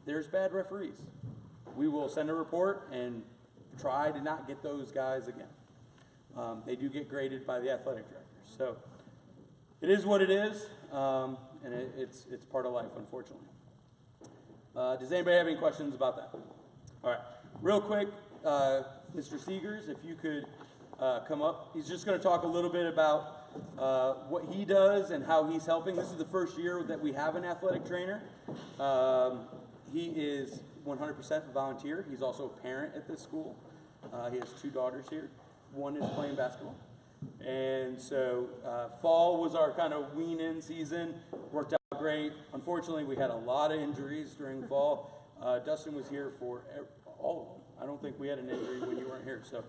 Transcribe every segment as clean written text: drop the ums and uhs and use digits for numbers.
there's bad referees. We will send a report and try to not get those guys again. They do get graded by the athletic directors. So it is what it is, and it's part of life, unfortunately. Does anybody have any questions about that? All right, real quick, Mr. Seegers, if you could come up. He's just going to talk a little bit about what he does and how he's helping. This is the first year that we have an athletic trainer. He is 100% a volunteer. He's also a parent at this school. He has 2 daughters here. One is playing basketball. And so fall was our kind of wean-in season. Worked out great. Unfortunately, we had a lot of injuries during fall. Dustin was here for all of them. I don't think we had an injury when you weren't here. So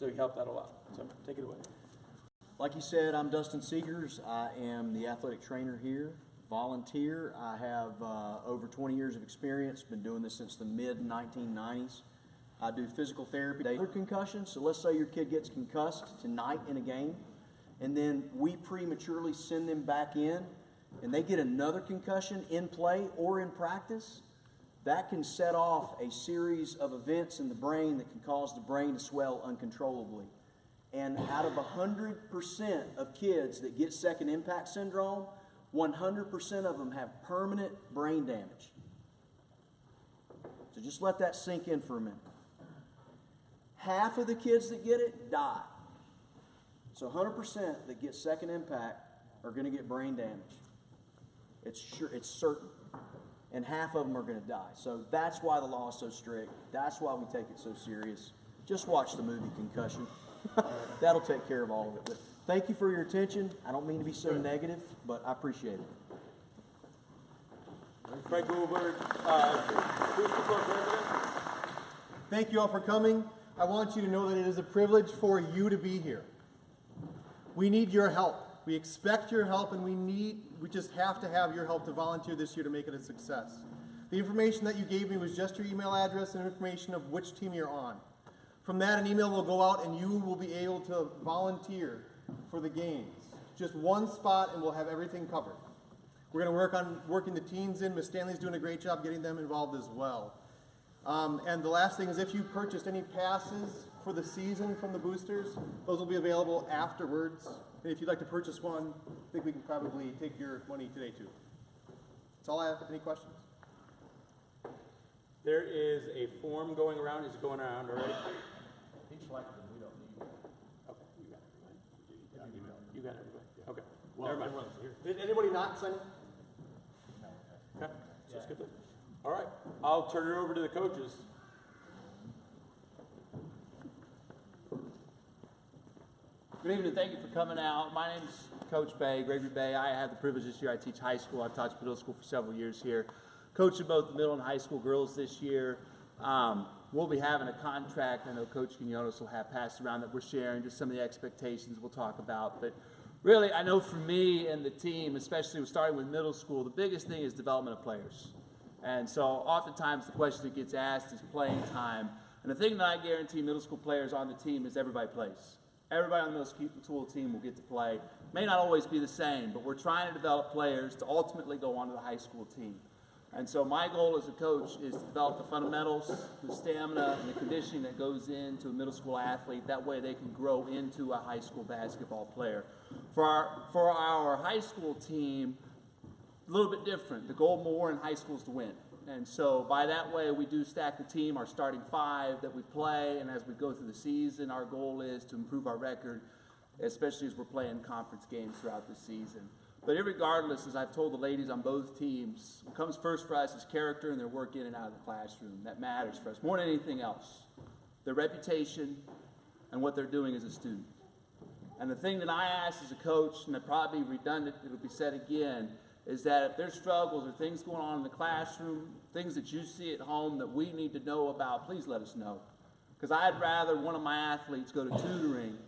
he helped out a lot. So take it away. Like you said, I'm Dustin Seegers. I am the athletic trainer here, volunteer. I have over 20 years of experience, been doing this since the mid-1990s. I do physical therapy, other concussions. So let's say your kid gets concussed tonight in a game, and then we prematurely send them back in, and they get another concussion in play or in practice. That can set off a series of events in the brain that can cause the brain to swell uncontrollably. And out of 100% of kids that get second impact syndrome, 100% of them have permanent brain damage. So just let that sink in for a minute. Half of the kids that get it die. So 100% that get second impact are going to get brain damage. It's certain. And half of them are going to die. So that's why the law is so strict. That's why we take it so serious. Just watch the movie Concussion. That'll take care of all of it. But thank you for your attention. I don't mean to be so negative, but I appreciate it. Frank Goldberg, Thank you all for coming. I want you to know that it is a privilege for you to be here. We need your help. We expect your help, and we just have to have your help to volunteer this year to make it a success. The information that you gave me was just your email address and information of which team you're on. From that, an email will go out, and you will be able to volunteer for the games. Just one spot, and we'll have everything covered. We're going to work on working the teens in. Ms. Stanley's doing a great job getting them involved as well. And the last thing is, if you purchased any passes for the season from the boosters, those will be available afterwards. And if you'd like to purchase one, I think we can probably take your money today too. That's all I have. Any questions? there is a form going around. Is it going around already? He selected them, we don't need them. Okay, you got everybody. You got everybody. Okay. Well, Never mind. everyone's here. Did anybody not sign it? Okay, so let's get this. All right, I'll turn it over to the coaches. Good evening, thank you for coming out. My name's Coach Bay, Gregory Bay. I have the privilege this year, I teach high school. I've taught middle school for several years here. Coaching both the middle and high school girls this year. We'll be having a contract, I know Coach Quinones will have passed around that we're sharing, just some of the expectations we'll talk about. But really, I know for me and the team, especially starting with middle school, the biggest thing is development of players. And so oftentimes the question that gets asked is playing time. And the thing that I guarantee middle school players on the team is everybody plays. Everybody on the middle school team will get to play. May not always be the same, but we're trying to develop players to ultimately go on to the high school team. And so my goal as a coach is to develop the fundamentals, the stamina, and the conditioning that goes into a middle school athlete. That way they can grow into a high school basketball player. For our high school team, a little bit different. The goal more in high school is to win. And so by that way, we do stack the team, our starting five that we play, and as we go through the season, our goal is to improve our record, especially as we're playing conference games throughout the season. But irregardless, as I've told the ladies on both teams, what comes first for us is character and their work in and out of the classroom. That matters for us more than anything else. Their reputation and what they're doing as a student. And the thing that I ask as a coach, and it'll probably be redundant, it'll be said again, is that if there's struggles or things going on in the classroom, things that you see at home that we need to know about, please let us know. Because I'd rather one of my athletes go to tutoring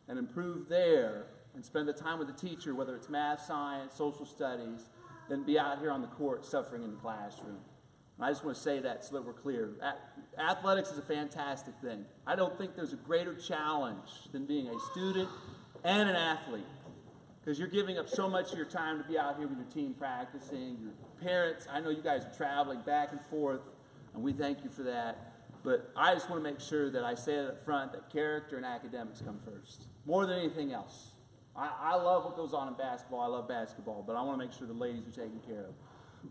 and improve there and spend the time with the teacher, whether it's math, science, social studies, than be out here on the court suffering in the classroom. And I just want to say that so that we're clear. Athletics is a fantastic thing. I don't think there's a greater challenge than being a student and an athlete. Because you're giving up so much of your time to be out here with your team practicing, your parents. I know you guys are traveling back and forth and we thank you for that. But I just want to make sure that I say it up front that character and academics come first, more than anything else. I love what goes on in basketball. I love basketball, but I want to make sure the ladies are taken care of.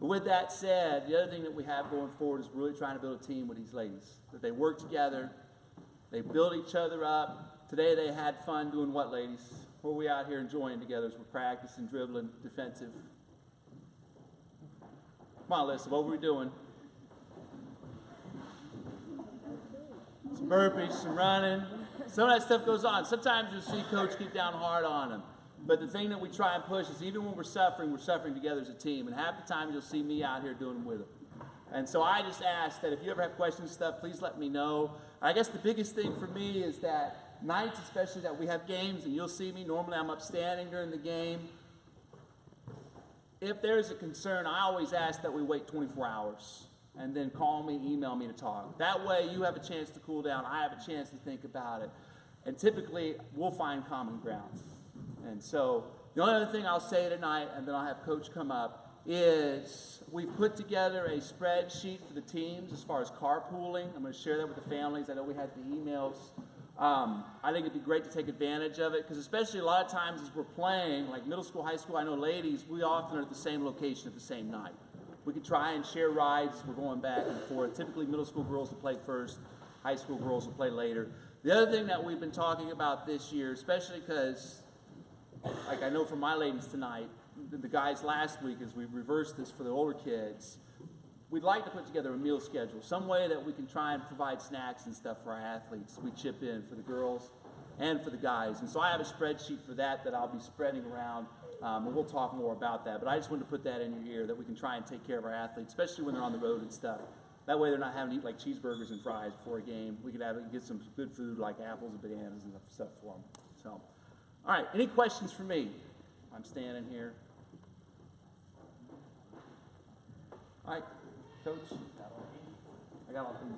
But with that said, the other thing that we have going forward is really trying to build a team with these ladies, that they work together, they build each other up. Today they had fun doing what, ladies? What are we out here enjoying together as we're practicing, dribbling, defensive? Come on, Alyssa, what were we doing? Some burpees, some running. Some of that stuff goes on. Sometimes you'll see coach get down hard on them. But the thing that we try and push is even when we're suffering together as a team. And half the time you'll see me out here doing them with them. And so I just ask that if you ever have questions and stuff, please let me know. I guess the biggest thing for me is that nights, especially that we have games, and you'll see me, normally I'm upstanding during the game. If there's a concern, I always ask that we wait 24 hours and then call me, email me to talk. That way you have a chance to cool down, I have a chance to think about it. And typically, we'll find common ground. And so the only other thing I'll say tonight, and then I'll have Coach come up, is we've put together a spreadsheet for the teams as far as carpooling. I'm going to share that with the families. I know we had the emails. I think it'd be great to take advantage of it, because especially a lot of times as we're playing, like middle school, high school, I know ladies, we often are at the same location at the same night. We could try and share rides as we're going back and forth. Typically middle school girls will play first, high school girls will play later. The other thing that we've been talking about this year, especially because, like I know from my ladies tonight, the guys last week, as we reversed this for the older kids, we'd like to put together a meal schedule, some way that we can try and provide snacks and stuff for our athletes. We chip in for the girls and for the guys. And so I have a spreadsheet for that I'll be spreading around, and we'll talk more about that. But I just wanted to put that in your ear, that we can try and take care of our athletes, especially when they're on the road and stuff. That way they're not having to eat like cheeseburgers and fries before a game. We could get some good food like apples and bananas and stuff for them. So, all right, any questions for me? I'm standing here. All right, Coach. I got all things.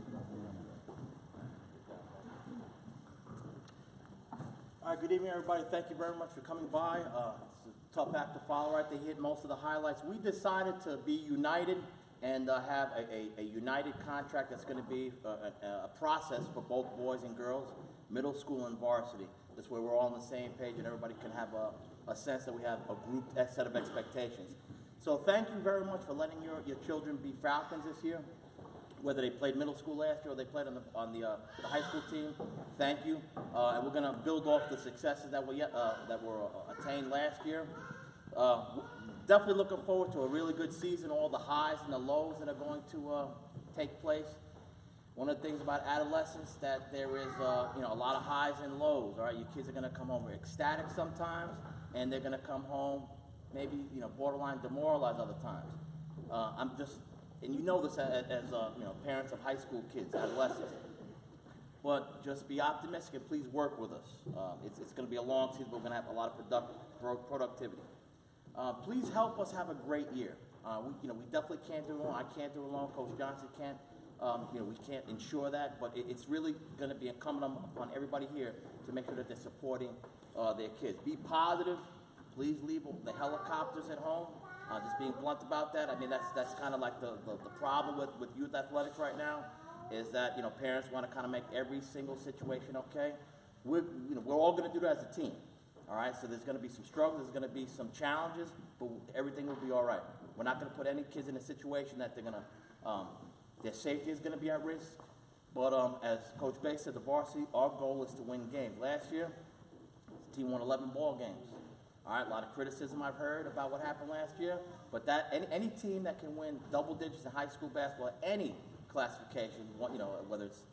All right, good evening, everybody. Thank you very much for coming by. It's a tough act to follow, right? They hit most of the highlights. We decided to be united and have a united contract that's going to be a process for both boys and girls, middle school and varsity. This way we're all on the same page and everybody can have a sense that we have a group set of expectations. So thank you very much for letting your children be Falcons this year. Whether they played middle school last year or they played on the high school team, thank you. And we're going to build off the successes that were attained last year. Definitely looking forward to a really good season, all the highs and the lows that are going to take place. One of the things about adolescence that there is a lot of highs and lows. All right, your kids are going to come home ecstatic sometimes, and they're going to come home maybe borderline demoralized other times. And you know this as parents of high school kids, adolescents. But just be optimistic and please work with us. It's going to be a long season, but we're going to have a lot of productivity. Please help us have a great year. We definitely can't do it alone. I can't do it alone. Coach Johnson can't. We can't ensure that, but it's really going to be incumbent upon everybody here to make sure that they're supporting their kids. Be positive. Please leave the helicopters at home. Just being blunt about that. I mean, that's kind of like the problem with youth athletics right now, is that parents want to kind of make every single situation okay. We're all going to do that as a team. All right, so there's going to be some struggles, there's going to be some challenges, but everything will be all right. We're not going to put any kids in a situation that they're going to, their safety is going to be at risk. But as Coach Bay said, the varsity, our goal is to win games. Last year, the team won 11 ball games. All right, a lot of criticism I've heard about what happened last year, but any team that can win double digits in high school basketball, any classification, whether it's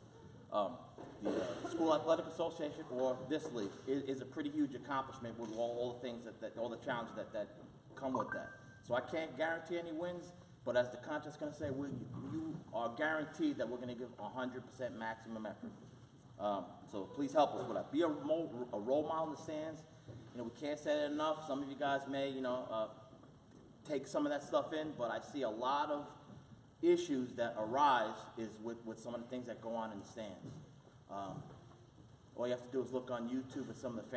the School Athletic Association or this league, is a pretty huge accomplishment with all the things all the challenges that come with that. So I can't guarantee any wins, but as the contract's going to say, you are guaranteed that we're going to give 100% maximum effort. So please help us with that. Be a role model in the stands. We can't say it enough. Some of you guys may, take some of that stuff in, but I see a lot of issues that arise with some of the things that go on in the stands. All you have to do is look on YouTube at some of the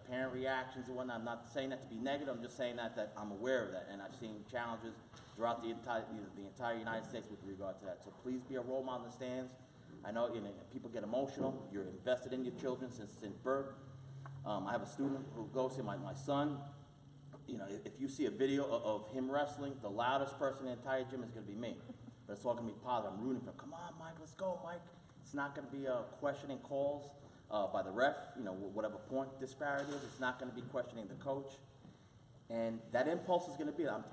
parent reactions and whatnot. I'm not saying that to be negative. I'm just saying that I'm aware of that, and I've seen challenges throughout the entire United States with regard to that. So please be a role model in the stands. I know, people get emotional. You're invested in your children since birth. I have a student who goes to my son. If you see a video of him wrestling, the loudest person in the entire gym is going to be me. But it's all going to be positive. I'm rooting for him. Come on, Mike, let's go, Mike. It's not going to be questioning calls by the ref, whatever point disparity is. It's not going to be questioning the coach. And that impulse is going to be, I'm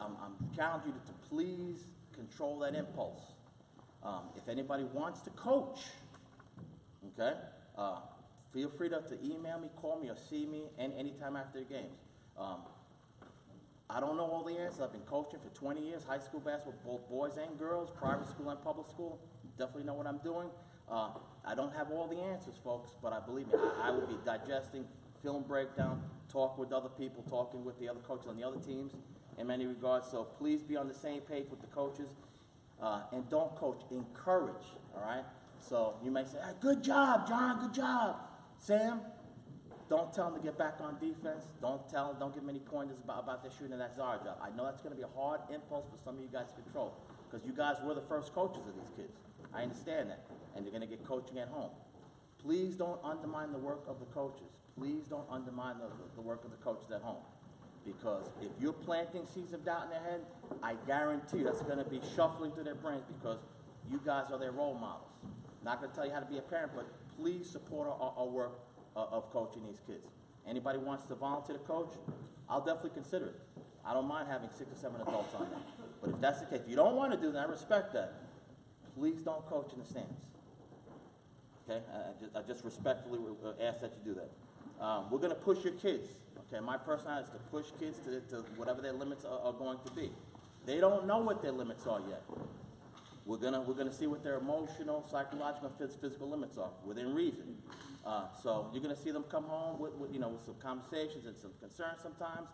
challenging you to please control that impulse. If anybody wants to coach, okay, feel free to email me, call me, or see me anytime after the games. I don't know all the answers. I've been coaching for 20 years, high school basketball, both boys and girls, private school and public school. Definitely know what I'm doing. I don't have all the answers, folks, but believe me, I will be digesting film breakdown, talk with other people, talking with the other coaches on the other teams in many regards. So please be on the same page with the coaches. And don't coach, encourage, all right? So you may say, hey, good job, John, good job. Sam, don't tell them to get back on defense. Don't give them any pointers about their shooting, and that's our job. I know that's going to be a hard impulse for some of you guys to control, because you guys were the first coaches of these kids. I understand that, and you're going to get coaching at home. Please don't undermine the work of the coaches. Please don't undermine the work of the coaches at home. Because if you're planting seeds of doubt in their head, I guarantee you that's going to be shuffling through their brains, because you guys are their role models. Not going to tell you how to be a parent, but please support our work of coaching these kids. Anybody wants to volunteer to coach, I'll definitely consider it. I don't mind having 6 or 7 adults on that. But if that's the case, if you don't want to do that, I respect that. Please don't coach in the stands. Okay? I just respectfully ask that you do that. We're going to push your kids. Okay, my personality is to push kids to whatever their limits are going to be. They don't know what their limits are yet. We're gonna see what their emotional, psychological, physical limits are within reason. So you're gonna see them come home with some conversations and some concerns sometimes.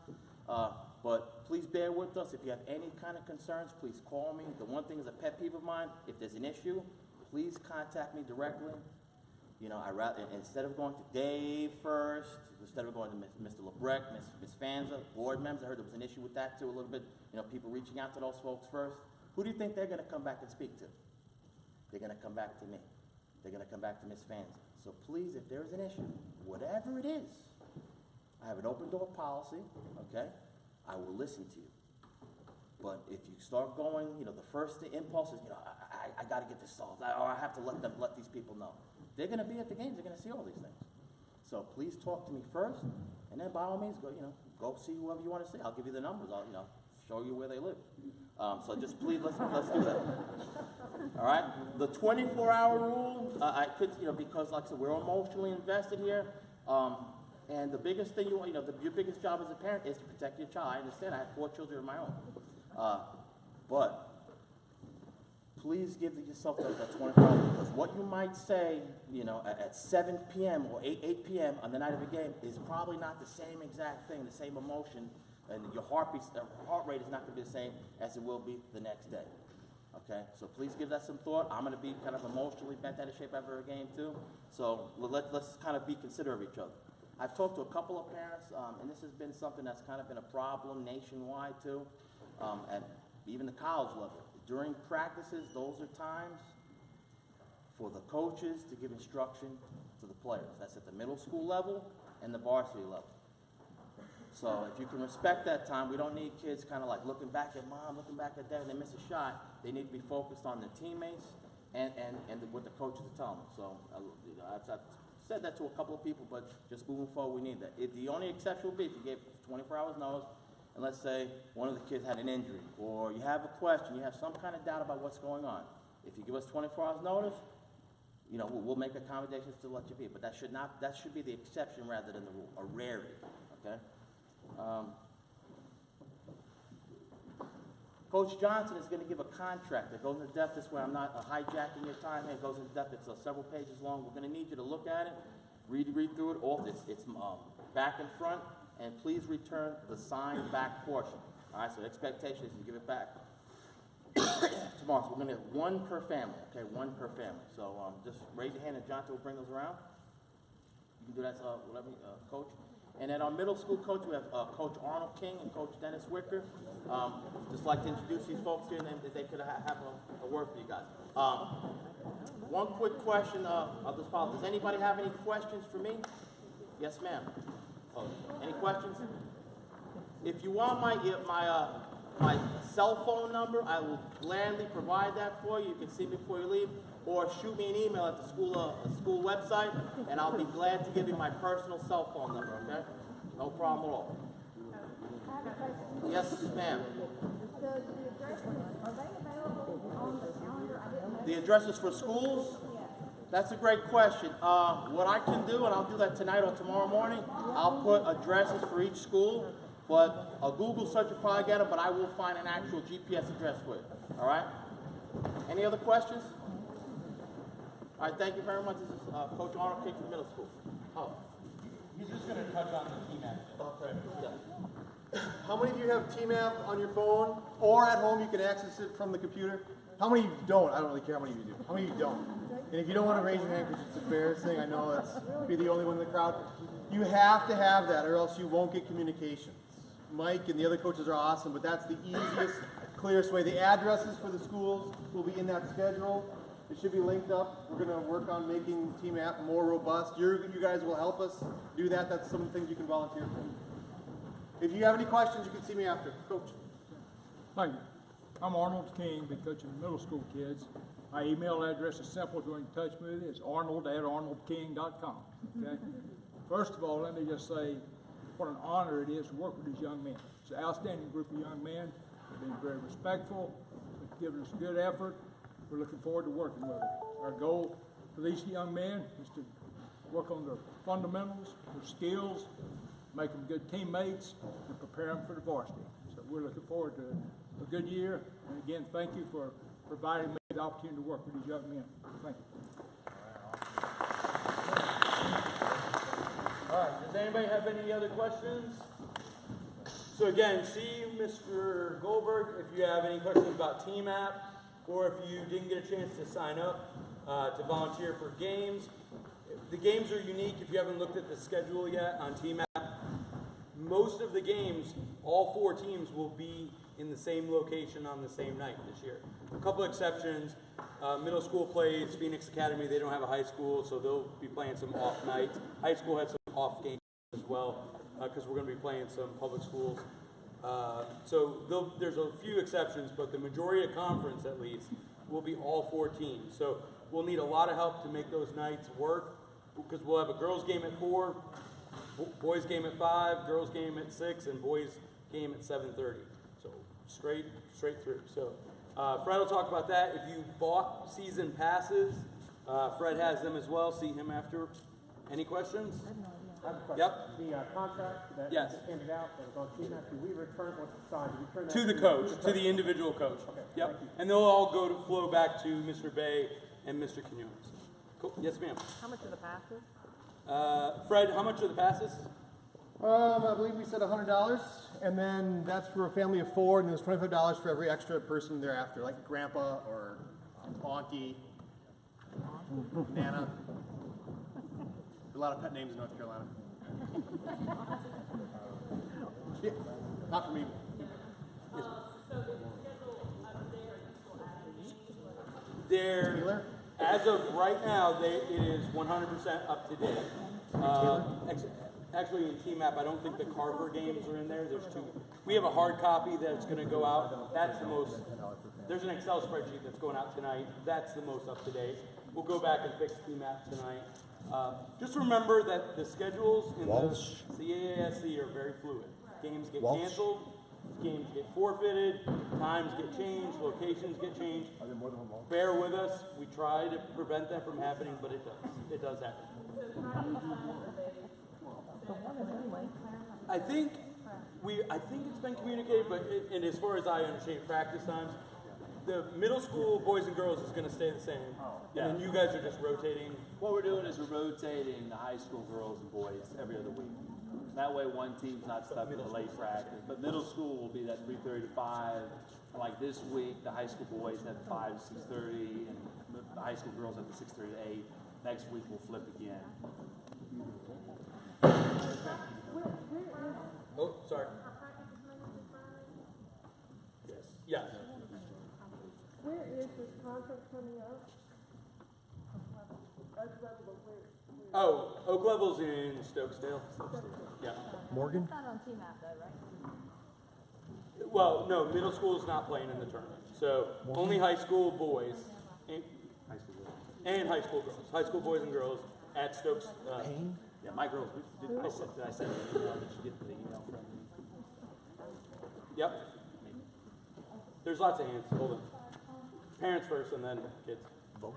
But please bear with us. If you have any kind of concerns, please call me. The one thing is a pet peeve of mine. If there's an issue, please contact me directly. I rather, instead of going to Dave first, instead of going to Mr. LeBrecht, Ms. Fanza, board members, I heard there was an issue with that too a little bit, people reaching out to those folks first. Who do you think they're going to come back and speak to? They're going to come back to me. They're going to come back to Ms. Fanza. So please, if there's an issue, whatever it is, I have an open door policy, okay? I will listen to you. But if you start going, the first impulse is, I got to get this solved, or I have to let these people know. They're going to be at the games. They're going to see all these things. So please talk to me first, and then by all means, go see whoever you want to see. I'll give you the numbers. I'll, show you where they live. So just please, let's do that. All right. The 24-hour rule, I could, because like I said, we're emotionally invested here. And the biggest thing your biggest job as a parent is to protect your child. I understand. I have 4 children of my own. But please give yourself that 24 hours, because what you might say, at 7 p.m. or 8 p.m. on the night of a game is probably not the same exact thing, the same emotion, and your heart rate is not going to be the same as it will be the next day. Okay, so please give that some thought. I'm going to be kind of emotionally bent out of shape after a game too, so let's kind of be considerate of each other. I've talked to a couple of parents, and this has been something that's kind of been a problem nationwide too, at even the college level. During practices, those are times for the coaches to give instruction to the players. That's at the middle school level and the varsity level. So if you can respect that time, we don't need kids kind of like looking back at mom, looking back at dad, and they miss a shot. They need to be focused on their teammates and what the coaches are telling them. So I've said that to a couple of people, but just moving forward, we need that. The only exception will be if you gave 24 hours notice, and let's say one of the kids had an injury, or you have a question, you have some kind of doubt about what's going on. If you give us 24 hours notice, we'll make accommodations to let you be. But that should be the exception rather than the rule, a rarity. Okay. Coach Johnson is going to give a contract that goes into depth. This way, I'm not hijacking your time. It goes into depth. It's several pages long. We're going to need you to look at it, read through it. All it's back and front. And please return the signed back portion. All right, so the expectation is you give it back tomorrow. So we're going to have 1 per family, okay, 1 per family. So just raise your hand and John will bring those around. You can do that, whatever, Coach. And at our middle school coach, we have Coach Arnold King and Coach Dennis Wicker. Just like to introduce these folks here, and then they could have a word for you guys. One quick question, I'll just follow. Does anybody have any questions for me? Yes, ma'am. Oh, any questions? If you want my cell phone number, I will gladly provide that for you. You can see me before you leave, or shoot me an email at the school website, and I'll be glad to give you my personal cell phone number. Okay? No problem at all. Yes, ma'am. So the addresses, are they available on the calendar? I didn't know. The addresses for schools? That's a great question. What I can do, and I'll do that tonight or tomorrow morning, I'll put addresses for each school, but a Google search will probably get them, but I will find an actual GPS address for you. All right? Any other questions? All right, thank you very much. This is Coach Arnold King from middle school. Oh. He's just gonna touch on the team aspect. Okay. Yeah. How many of you have TMAP on your phone or at home you can access it from the computer? How many of you don't? I don't really care how many of you do. How many of you don't? And if you don't want to raise your hand because it's embarrassing, I know that's be the only one in the crowd. You have to have that or else you won't get communications. Mike and the other coaches are awesome, but that's the easiest, clearest way. The addresses for the schools will be in that schedule. It should be linked up. We're going to work on making TMAP more robust. You guys will help us do that. That's some of the things you can volunteer for. If you have any questions, you can see me after. Coach. Thank you. I'm Arnold King, been coaching middle school kids. My email address is simple if you want to touch me with it. It's arnold@arnoldking.com. Okay? First of all, let me just say what an honor it is to work with these young men. It's an outstanding group of young men. They've been very respectful. They've given us good effort. We're looking forward to working with them. Our goal for these young men is to work on their fundamentals, their skills, make them good teammates, and prepare them for the varsity. So we're looking forward to a good year. And again, thank you for providing me the opportunity to work with these young men. Thank you. All right, does anybody have any other questions? So again, see Mr. Goldberg if you have any questions about TMAP, or if you didn't get a chance to sign up to volunteer for games. The games are unique if you haven't looked at the schedule yet on TMAP. Most of the games, all 4 teams will be in the same location on the same night this year. A couple exceptions. Middle school plays Phoenix Academy. They don't have a high school, so they'll be playing some off nights. High school has some off games as well, because we're going to be playing some public schools. So there's a few exceptions, but the majority of conference, at least, will be all 4 teams. So we'll need a lot of help to make those nights work, because we'll have a girls game at 4, boys game at 5, girls game at 6, and boys game at 7:30. So straight through. So Fred will talk about that. If you bought season passes, Fred has them as well. See him after. Any questions? I have a question. Yep. The contract that Yes. was handed out that was on TMAP, do we return what's signed? Do we return that To the coach, to the individual coach. Okay, Yep. thank you. And they'll all flow back to Mr. Bay and Mr. Quinones. Cool. Yes, ma'am. How much are the passes? Fred, how much are the passes? I believe we said $100, and then that's for a family of 4, and there's $25 for every extra person thereafter, like grandpa or auntie, Nana. A lot of pet names in North Carolina. Yeah, not for me. They're, Taylor? as of right now, it is 100% up to date. Actually, in TMAP, I don't think the Carver games are in there. There's 2. We have a hard copy that's going to go out. That's the most. There's an Excel spreadsheet that's going out tonight. That's the most up to date. We'll go back and fix TMAP tonight. Just remember that the schedules in the CAASC are very fluid. Games get canceled, games get forfeited, times get changed, locations get changed. Bear with us. We try to prevent that from happening, but it does. It does happen. I think it's been communicated, but and as far as I understand, practice times, the middle school boys and girls is going to stay the same, and then you guys are just rotating. What we're doing is we're rotating the high school girls and boys every other week. That way one team's not stuck in a late practice. But middle school will be that 3:30 to 5. Like this week, the high school boys have 5 to 6:30, and the high school girls have the 6:30 to 8. Next week we'll flip again. Will Oh, sorry. Yes. Where is this contract coming up? Oh, Oak Level's in Stokesdale. Yeah. Morgan? It's not on TMAP though, right? Well, no, middle school is not playing in the tournament. So only high school boys and high school girls. High school boys and girls at Stokes. Yeah, my girls, did I send an email? Did you get the email from me? Yep. There's lots of hands. Hold on. Parents first and then kids. Vote.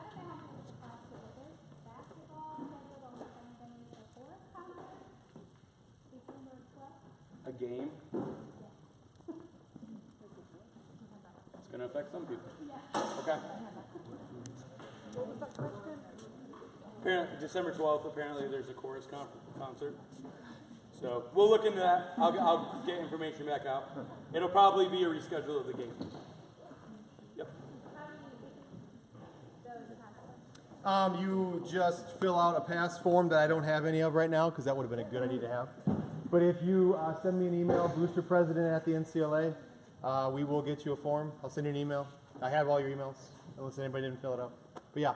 A game. It's going to affect some people. Okay. Apparently, December 12th, apparently there's a chorus concert. So we'll look into that. I'll get information back out. It'll probably be a reschedule of the game. Yep. You just fill out a pass form that I don't have any of right now, because that would have been a good idea to have. But if you send me an email, boosterpresident@the-NCLA, we will get you a form. I'll send you an email. I have all your emails, unless anybody didn't fill it out. But yeah,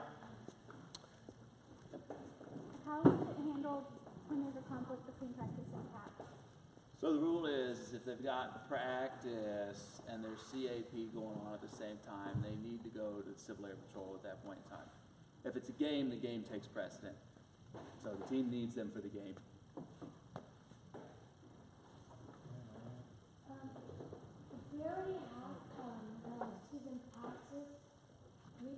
How is it handled when there's a conflict between practice and PAC? So the rule is if they've got practice and there's CAP going on at the same time, they need to go to the Civil Air Patrol at that point in time. If it's a game, the game takes precedent. So the team needs them for the game. We already have, season passes. We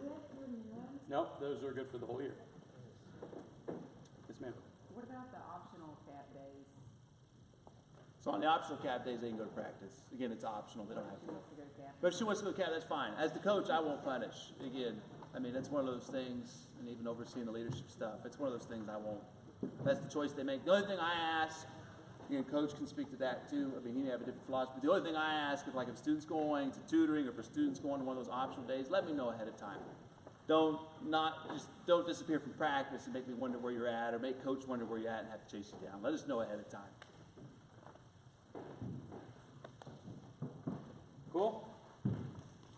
have to renew them. Nope, those are good for the whole year. Yes, ma'am. What about the optional cap days So on the optional cap days, they can go to practice. Again, it's optional, they don't have to go. to go to cap? But if she wants to go cap, that's fine. As the coach, I won't punish. Again, I mean, that's one of those things, and even overseeing the leadership stuff, it's one of those things I won't. That's the choice they make. The only thing I ask, again, coach can speak to that too. I mean, he may have a different philosophy. The only thing I ask is like if a student's going to tutoring or if a student's going to one of those optional days, let me know ahead of time. Don't disappear from practice and make me wonder where you're at or make coach wonder where you're at and have to chase you down. Let us know ahead of time. Cool.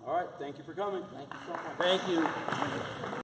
All right. Thank you for coming. Thank you so much. Thank you.